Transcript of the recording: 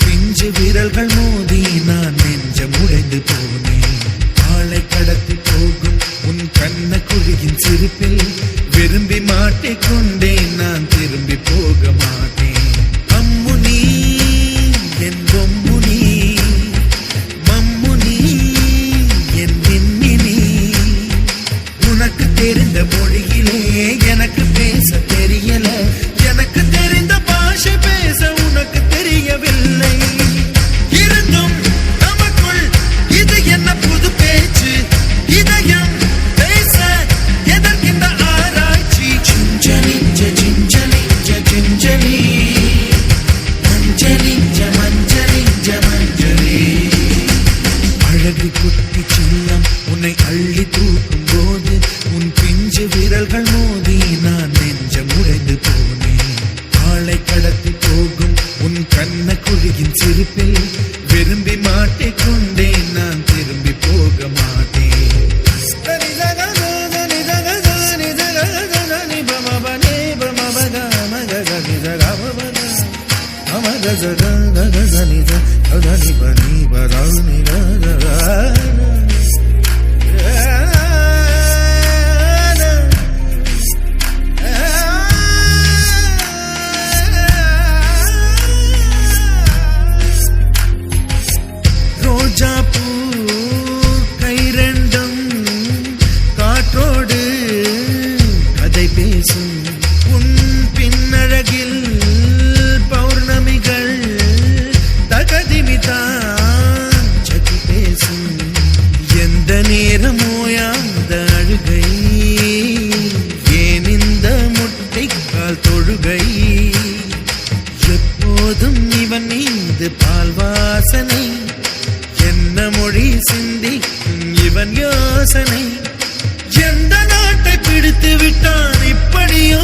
பிஞ்சு விரல்கள் மோதி நான் நெஞ்சம் உடைந்து போனேன். ஆளை கடத்தி போகும் உன் கண்ண குழியின் சிரிப்பில் விரும்பி மாட்டிக்கொண்டேன். நான் திரும்பி போக மாட்டேன். அம்முனி என் பொம்முனி, மம்முனி என் மின்மினி. உனக்கு தெரிந்த மொழியிலே எனக்கு பேச தெரியல. எனக்கு தெரிந்த பாஷை பேச உனக்கு தெரியவில்லை. இருந்தும் நமக்குள் இது என்ன புது பேச்சு? இதயம் பேச எதற்கின்ற ஆராய்ச்சி? Gingelly gingelly gingelly மஞ்சளி மஞ்சளி மஞ்சளி. அழகு குட்டி செல்லம் உன்னை அள்ளி தூக்கும் போது உன் பிஞ்சு விரல்கள் மோதி நான் நெஞ்சம் உடைந்து போனேன். ஆளை கடத்தி போகும் உன் கண்ண குழியின் சிரிப்பில் விரும்பி மாட்டிக்கொண்டேன். நான் திரும்பி போக மாட்டேன். ரோஜா பூ கை ரெண்டும் காற்றோடு கதை பேசும். உன் பின்னழகில் பௌர்ணமிகள் தகதிமிதான் சதி பேசும். எந்த நேரமோயாந்த அழுகை, ஏன் இந்த முட்டைக்கால் தொழுகை? எப்போதும் இவன் மீது பால் வாசனை, என்ன மொழி சிந்திக்கும் இவன் யோசனை? எந்த நாட்டை பிடித்து விட்டான் இப்படியோ